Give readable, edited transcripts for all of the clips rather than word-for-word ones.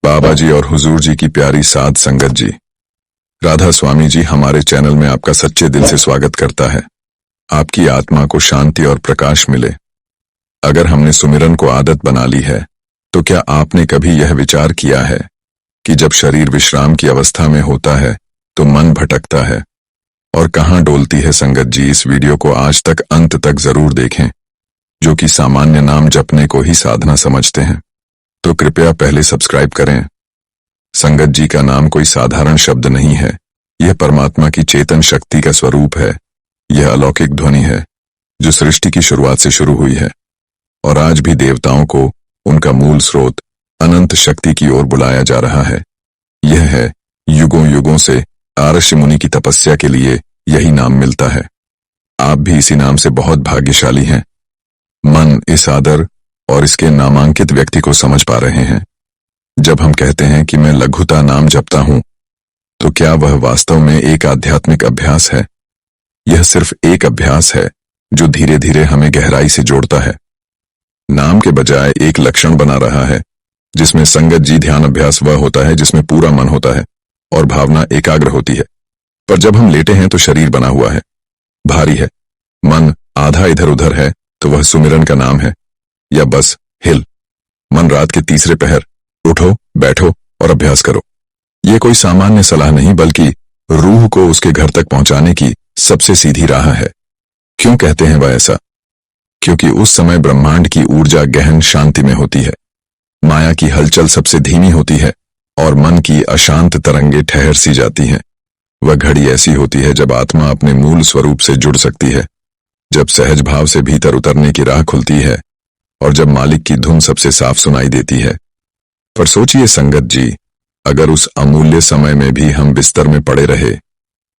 बाबा जी और हुजूर जी की प्यारी साध संगत जी, राधा स्वामी जी हमारे चैनल में आपका सच्चे दिल से स्वागत करता है। आपकी आत्मा को शांति और प्रकाश मिले। अगर हमने सुमिरन को आदत बना ली है तो क्या आपने कभी यह विचार किया है कि जब शरीर विश्राम की अवस्था में होता है तो मन भटकता है और कहाँ डोलती है संगत जी। इस वीडियो को आज तक अंत तक जरूर देखें। जो कि सामान्य नाम जपने को ही साधना समझते हैं तो कृपया पहले सब्सक्राइब करें। संगत जी का नाम कोई साधारण शब्द नहीं है, यह परमात्मा की चेतन शक्ति का स्वरूप है। यह अलौकिक ध्वनि है जो सृष्टि की शुरुआत से शुरू हुई है और आज भी देवताओं को उनका मूल स्रोत अनंत शक्ति की ओर बुलाया जा रहा है। यह है युगों युगों से आर्षि मुनि की तपस्या के लिए यही नाम मिलता है। आप भी इसी नाम से बहुत भाग्यशाली हैं। मन इस आदर और इसके नामांकित व्यक्ति को समझ पा रहे हैं। जब हम कहते हैं कि मैं लघुता नाम जपता हूं, तो क्या वह वास्तव में एक आध्यात्मिक अभ्यास है? यह सिर्फ एक अभ्यास है जो धीरे धीरे हमें गहराई से जोड़ता है। नाम के बजाय एक लक्षण बना रहा है जिसमें संगत जी ध्यान अभ्यास वह होता है जिसमें पूरा मन होता है और भावना एकाग्र होती है। पर जब हम लेटे हैं तो शरीर बना हुआ है, भारी है, मन आधा इधर उधर है, तो वह सुमिरन का नाम है या बस हिल। मन रात के तीसरे पहर उठो, बैठो और अभ्यास करो। यह कोई सामान्य सलाह नहीं बल्कि रूह को उसके घर तक पहुंचाने की सबसे सीधी राह है। क्यों कहते हैं वह ऐसा? क्योंकि उस समय ब्रह्मांड की ऊर्जा गहन शांति में होती है, माया की हलचल सबसे धीमी होती है और मन की अशांत तरंगे ठहर सी जाती हैं। वह घड़ी ऐसी होती है जब आत्मा अपने मूल स्वरूप से जुड़ सकती है, जब सहज भाव से भीतर उतरने की राह खुलती है और जब मालिक की धुन सबसे साफ सुनाई देती है। पर सोचिए संगत जी, अगर उस अमूल्य समय में भी हम बिस्तर में पड़े रहे,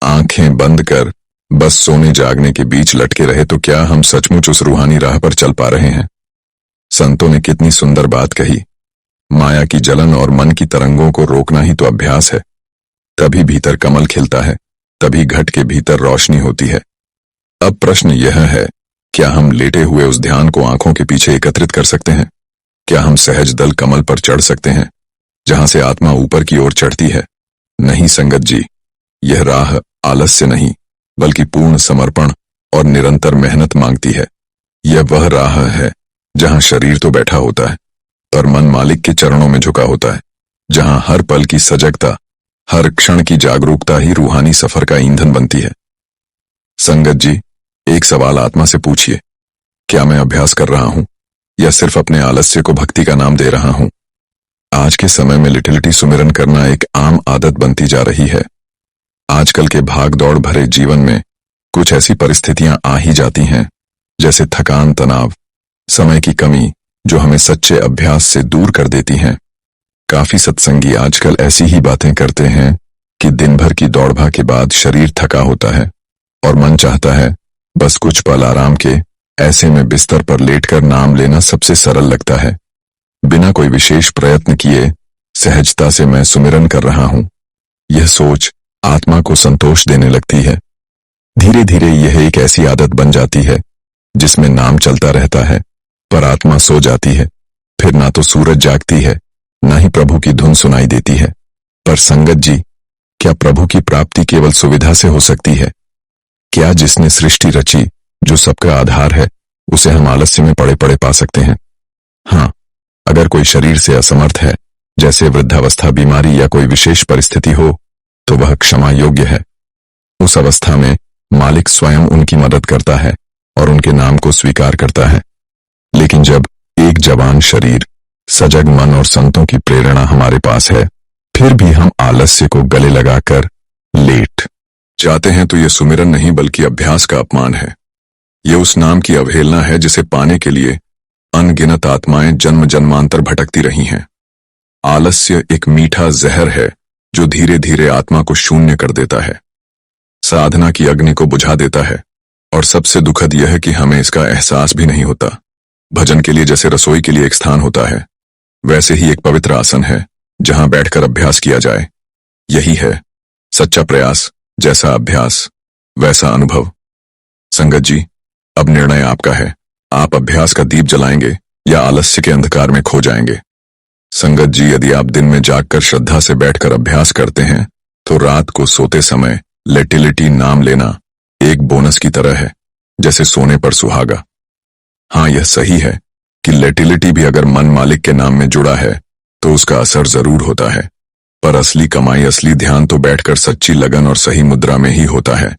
आंखें बंद कर बस सोने जागने के बीच लटके रहे, तो क्या हम सचमुच उस रूहानी राह पर चल पा रहे हैं? संतों ने कितनी सुंदर बात कही, माया की जलन और मन की तरंगों को रोकना ही तो अभ्यास है। तभी भीतर कमल खिलता है, तभी घट के भीतर रोशनी होती है। अब प्रश्न यह है, क्या हम लेटे हुए उस ध्यान को आंखों के पीछे एकत्रित कर सकते हैं? क्या हम सहज दल कमल पर चढ़ सकते हैं जहां से आत्मा ऊपर की ओर चढ़ती है? नहीं संगत जी, यह राह आलस्य नहीं बल्कि पूर्ण समर्पण और निरंतर मेहनत मांगती है। यह वह राह है जहां शरीर तो बैठा होता है पर मन मालिक के चरणों में झुका होता है, जहां हर पल की सजगता, हर क्षण की जागरूकता ही रूहानी सफर का ईंधन बनती है। संगत जी, एक सवाल आत्मा से पूछिए, क्या मैं अभ्यास कर रहा हूं या सिर्फ अपने आलस्य को भक्ति का नाम दे रहा हूं? आज के समय में लिटिलिटी सुमिरन करना एक आम आदत बनती जा रही है। आजकल के भाग दौड़ भरे जीवन में कुछ ऐसी परिस्थितियां आ ही जाती हैं जैसे थकान, तनाव, समय की कमी, जो हमें सच्चे अभ्यास से दूर कर देती हैं। काफी सत्संगी आजकल ऐसी ही बातें करते हैं कि दिन भर की दौड़भाग के बाद शरीर थका होता है और मन चाहता है बस कुछ पल आराम के। ऐसे में बिस्तर पर लेटकर नाम लेना सबसे सरल लगता है। बिना कोई विशेष प्रयत्न किए सहजता से मैं सुमिरन कर रहा हूं, यह सोच आत्मा को संतोष देने लगती है। धीरे धीरे यह एक ऐसी आदत बन जाती है जिसमें नाम चलता रहता है पर आत्मा सो जाती है। फिर ना तो सूरज जागती है, ना ही प्रभु की धुन सुनाई देती है। पर संगत जी, क्या प्रभु की प्राप्ति केवल सुविधा से हो सकती है? क्या जिसने सृष्टि रची, जो सबका आधार है, उसे हम आलस्य में पड़े पड़े पा सकते हैं? हाँ, अगर कोई शरीर से असमर्थ है, जैसे वृद्धावस्था, बीमारी या कोई विशेष परिस्थिति हो, तो वह क्षमा योग्य है। उस अवस्था में मालिक स्वयं उनकी मदद करता है और उनके नाम को स्वीकार करता है। लेकिन जब एक जवान शरीर, सजग मन और संतों की प्रेरणा हमारे पास है, फिर भी हम आलस्य को गले लगाकर लेट जाते हैं, तो यह सुमिरन नहीं बल्कि अभ्यास का अपमान है। यह उस नाम की अवहेलना है जिसे पाने के लिए अनगिनत आत्माएं जन्म जन्मांतर भटकती रही हैं। आलस्य एक मीठा जहर है जो धीरे धीरे आत्मा को शून्य कर देता है, साधना की अग्नि को बुझा देता है और सबसे दुखद यह है कि हमें इसका एहसास भी नहीं होता। भजन के लिए जैसे रसोई के लिए एक स्थान होता है, वैसे ही एक पवित्र आसन है जहां बैठकर अभ्यास किया जाए। यही है सच्चा प्रयास, जैसा अभ्यास वैसा अनुभव। संगत जी, अब निर्णय आपका है। आप अभ्यास का दीप जलाएंगे या आलस्य के अंधकार में खो जाएंगे? संगत जी, यदि आप दिन में जागकर श्रद्धा से बैठकर अभ्यास करते हैं तो रात को सोते समय लेटिलिटी नाम लेना एक बोनस की तरह है, जैसे सोने पर सुहागा। हाँ, यह सही है कि लेटिलिटी भी अगर मन मालिक के नाम में जुड़ा है तो उसका असर जरूर होता है, पर असली कमाई, असली ध्यान तो बैठकर सच्ची लगन और सही मुद्रा में ही होता है।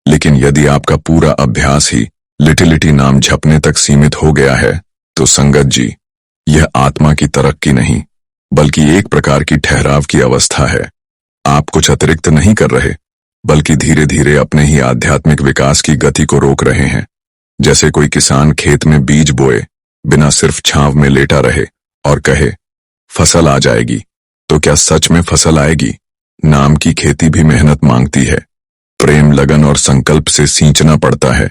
लेकिन यदि आपका पूरा अभ्यास ही लिटिलिटी नाम जपने तक सीमित हो गया है तो संगत जी, यह आत्मा की तरक्की नहीं बल्कि एक प्रकार की ठहराव की अवस्था है। आप कुछ अतिरिक्त नहीं कर रहे, बल्कि धीरे धीरे अपने ही आध्यात्मिक विकास की गति को रोक रहे हैं। जैसे कोई किसान खेत में बीज बोए बिना सिर्फ छांव में लेटा रहे और कहे फसल आ जाएगी, तो क्या सच में फसल आएगी? नाम की खेती भी मेहनत मांगती है, प्रेम, लगन और संकल्प से सींचना पड़ता है।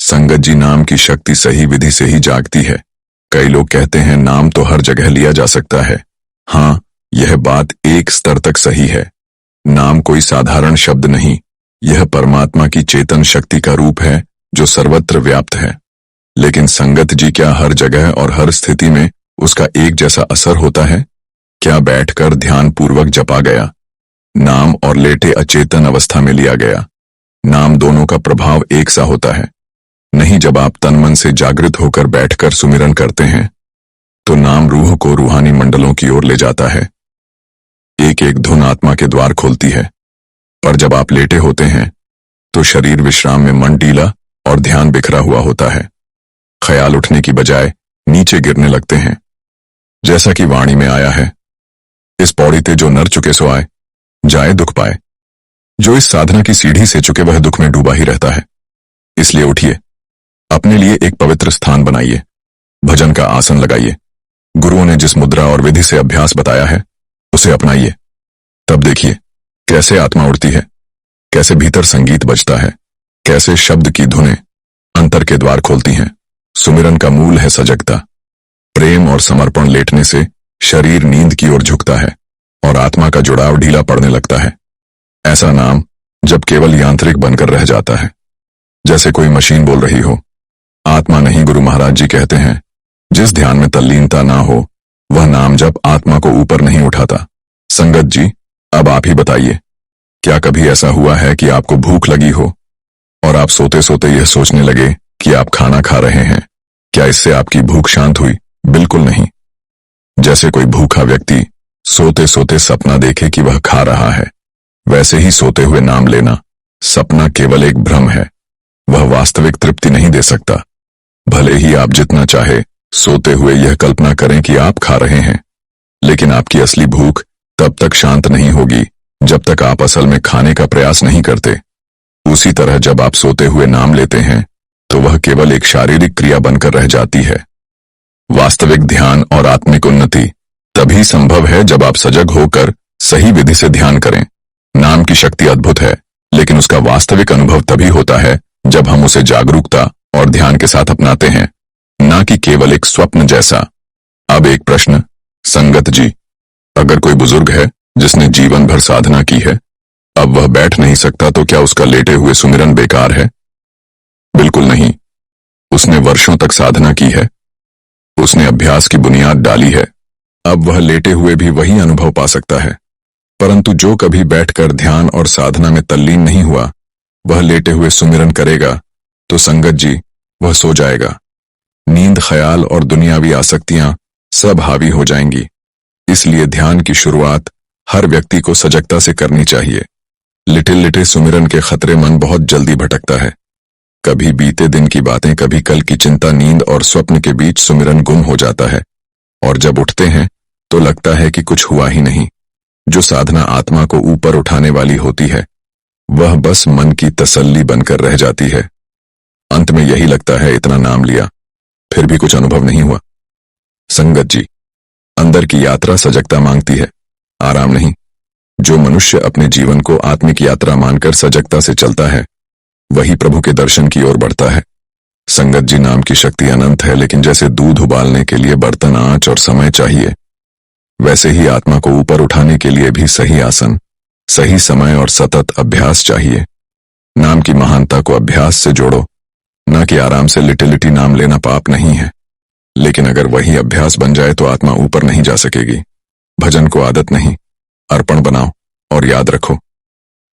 संगत जी, नाम की शक्ति सही विधि से ही जागती है। कई लोग कहते हैं नाम तो हर जगह लिया जा सकता है। हाँ, यह बात एक स्तर तक सही है। नाम कोई साधारण शब्द नहीं, यह परमात्मा की चेतन शक्ति का रूप है जो सर्वत्र व्याप्त है। लेकिन संगत जी, क्या हर जगह और हर स्थिति में उसका एक जैसा असर होता है? क्या बैठकर ध्यान पूर्वक जपा गया नाम और लेटे अचेतन अवस्था में लिया गया नाम, दोनों का प्रभाव एक सा होता है? नहीं। जब आप तन मन से जागृत होकर बैठकर सुमिरन करते हैं तो नाम रूह को रूहानी मंडलों की ओर ले जाता है। एक एक धुन आत्मा के द्वार खोलती है। पर जब आप लेटे होते हैं तो शरीर विश्राम में मन डीला और ध्यान बिखरा हुआ होता है। ख्याल उठने की बजाय नीचे गिरने लगते हैं। जैसा कि वाणी में आया है, इस पौड़ी ते जो नर चुके सो आए, जाए दुख पाए। जो इस साधना की सीढ़ी से चुके वह दुख में डूबा ही रहता है। इसलिए उठिए, अपने लिए एक पवित्र स्थान बनाइए, भजन का आसन लगाइए, गुरुओं ने जिस मुद्रा और विधि से अभ्यास बताया है उसे अपनाइए। तब देखिए कैसे आत्मा उड़ती है, कैसे भीतर संगीत बजता है, कैसे शब्द की धुनें अंतर के द्वार खोलती हैं। सुमिरन का मूल है सजगता। प्रेम और समर्पण लेटने से शरीर नींद की ओर झुकता है और आत्मा का जुड़ाव ढीला पड़ने लगता है। ऐसा नाम जब केवल यांत्रिक बनकर रह जाता है, जैसे कोई मशीन बोल रही हो, आत्मा नहीं। गुरु महाराज जी कहते हैं, जिस ध्यान में तल्लीनता ना हो वह नाम जब आत्मा को ऊपर नहीं उठाता। संगत जी, अब आप ही बताइए, क्या कभी ऐसा हुआ है कि आपको भूख लगी हो और आप सोते सोते यह सोचने लगे कि आप खाना खा रहे हैं? क्या इससे आपकी भूख शांत हुई? बिल्कुल नहीं। जैसे कोई भूखा व्यक्ति सोते सोते सपना देखे कि वह खा रहा है, वैसे ही सोते हुए नाम लेना सपना केवल एक भ्रम है। वह वास्तविक तृप्ति नहीं दे सकता। भले ही आप जितना चाहे सोते हुए यह कल्पना करें कि आप खा रहे हैं, लेकिन आपकी असली भूख तब तक शांत नहीं होगी जब तक आप असल में खाने का प्रयास नहीं करते। उसी तरह जब आप सोते हुए नाम लेते हैं तो वह केवल एक शारीरिक क्रिया बनकर रह जाती है। वास्तविक ध्यान और आत्मिक उन्नति तभी संभव है जब आप सजग होकर सही विधि से ध्यान करें। नाम की शक्ति अद्भुत है, लेकिन उसका वास्तविक अनुभव तभी होता है जब हम उसे जागरूकता और ध्यान के साथ अपनाते हैं, ना कि केवल एक स्वप्न जैसा। अब एक प्रश्न, संगत जी, अगर कोई बुजुर्ग है जिसने जीवन भर साधना की है, अब वह बैठ नहीं सकता, तो क्या उसका लेटे हुए सुमिरन बेकार है? बिल्कुल नहीं। उसने वर्षों तक साधना की है, उसने अभ्यास की बुनियाद डाली है। अब वह लेटे हुए भी वही अनुभव पा सकता है। परंतु जो कभी बैठकर ध्यान और साधना में तल्लीन नहीं हुआ, वह लेटे हुए सुमिरन करेगा तो संगत जी, वह सो जाएगा। नींद, ख्याल और दुनियावी आसक्तियां सब हावी हो जाएंगी। इसलिए ध्यान की शुरुआत हर व्यक्ति को सजगता से करनी चाहिए। लिटे लिटे सुमिरन के खतरे मन बहुत जल्दी भटकता है। कभी बीते दिन की बातें, कभी कल की चिंता, नींद और स्वप्न के बीच सुमिरन गुम हो जाता है और जब उठते हैं तो लगता है कि कुछ हुआ ही नहीं। जो साधना आत्मा को ऊपर उठाने वाली होती है वह बस मन की तसल्ली बनकर रह जाती है। अंत में यही लगता है, इतना नाम लिया फिर भी कुछ अनुभव नहीं हुआ। संगत जी, अंदर की यात्रा सजगता मांगती है, आराम नहीं। जो मनुष्य अपने जीवन को आत्मिक यात्रा मानकर सजगता से चलता है वही प्रभु के दर्शन की ओर बढ़ता है। संगत जी, नाम की शक्ति अनंत है, लेकिन जैसे दूध उबालने के लिए बर्तन, आंच और समय चाहिए, वैसे ही आत्मा को ऊपर उठाने के लिए भी सही आसन, सही समय और सतत अभ्यास चाहिए। नाम की महानता को अभ्यास से जोड़ो, न कि आराम से। लिटिलिटी नाम लेना पाप नहीं है, लेकिन अगर वही अभ्यास बन जाए तो आत्मा ऊपर नहीं जा सकेगी। भजन को आदत नहीं, अर्पण बनाओ। और याद रखो,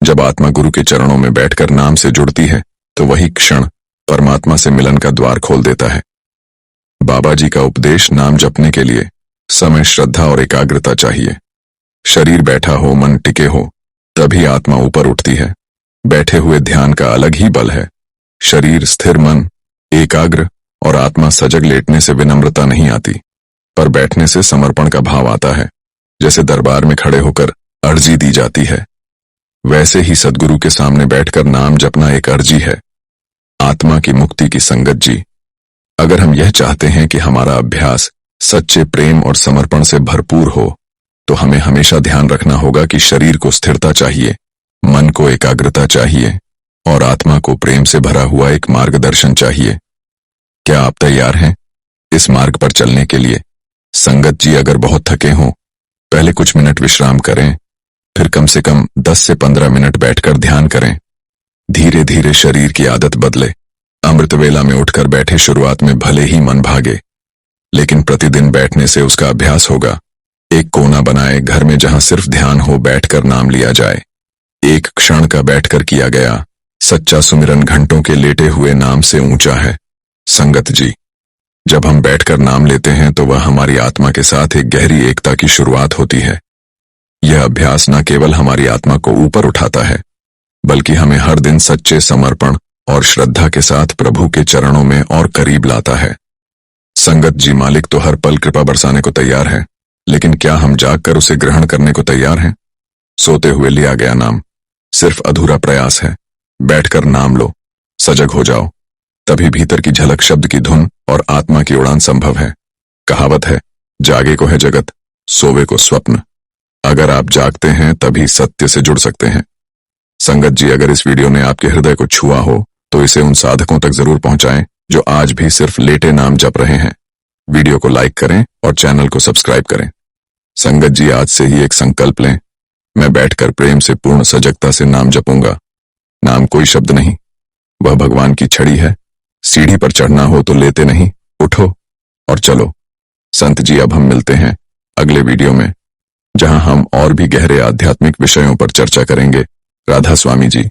जब आत्मा गुरु के चरणों में बैठकर नाम से जुड़ती है तो वही क्षण परमात्मा से मिलन का द्वार खोल देता है। बाबा जी का उपदेश, नाम जपने के लिए समय, श्रद्धा और एकाग्रता चाहिए। शरीर बैठा हो, मन टिके हो, तभी आत्मा ऊपर उठती है। बैठे हुए ध्यान का अलग ही बल है। शरीर स्थिर, मन एकाग्र और आत्मा सजग लेटने से विनम्रता नहीं आती, पर बैठने से समर्पण का भाव आता है। जैसे दरबार में खड़े होकर अर्जी दी जाती है, वैसे ही सद्गुरु के सामने बैठकर नाम जपना एक अर्जी है, आत्मा की मुक्ति की संगत जी। अगर हम यह चाहते हैं कि हमारा अभ्यास सच्चे प्रेम और समर्पण से भरपूर हो, तो हमें हमेशा ध्यान रखना होगा कि शरीर को स्थिरता चाहिए, मन को एकाग्रता चाहिए और आत्मा को प्रेम से भरा हुआ एक मार्गदर्शन चाहिए। क्या आप तैयार हैं इस मार्ग पर चलने के लिए? संगत जी, अगर बहुत थके हों, पहले कुछ मिनट विश्राम करें, फिर कम से कम 10 से 15 मिनट बैठकर ध्यान करें। धीरे धीरे शरीर की आदत बदले। अमृत वेला में उठकर बैठे शुरुआत में भले ही मन भागे, लेकिन प्रतिदिन बैठने से उसका अभ्यास होगा। एक कोना बनाए घर में जहां सिर्फ ध्यान हो, बैठकर नाम लिया जाए। एक क्षण का बैठकर किया गया सच्चा सुमिरन घंटों के लेटे हुए नाम से ऊंचा है। संगत जी, जब हम बैठकर नाम लेते हैं तो वह हमारी आत्मा के साथ एक गहरी एकता की शुरुआत होती है। यह अभ्यास न केवल हमारी आत्मा को ऊपर उठाता है, बल्कि हमें हर दिन सच्चे समर्पण और श्रद्धा के साथ प्रभु के चरणों में और करीब लाता है। संगत जी, मालिक तो हर पल कृपा बरसाने को तैयार है, लेकिन क्या हम जागकर उसे ग्रहण करने को तैयार हैं? सोते हुए लिया गया नाम सिर्फ अधूरा प्रयास है। बैठकर नाम लो, सजग हो जाओ, तभी भीतर की झलक, शब्द की धुन और आत्मा की उड़ान संभव है। कहावत है, जागे को है जगत, सोवे को स्वप्न। अगर आप जागते हैं तभी सत्य से जुड़ सकते हैं। संगत जी, अगर इस वीडियो ने आपके हृदय को छुआ हो तो इसे उन साधकों तक जरूर पहुंचाएं जो आज भी सिर्फ लेटे नाम जप रहे हैं। वीडियो को लाइक करें और चैनल को सब्सक्राइब करें। संगत जी, आज से ही एक संकल्प लें, मैं बैठकर प्रेम से, पूर्ण सजगता से नाम जपूंगा। नाम कोई शब्द नहीं, वह भगवान की छड़ी है। सीढ़ी पर चढ़ना हो तो लेते नहीं, उठो और चलो। संत जी, अब हम मिलते हैं अगले वीडियो में, जहां हम और भी गहरे आध्यात्मिक विषयों पर चर्चा करेंगे। राधा स्वामी जी।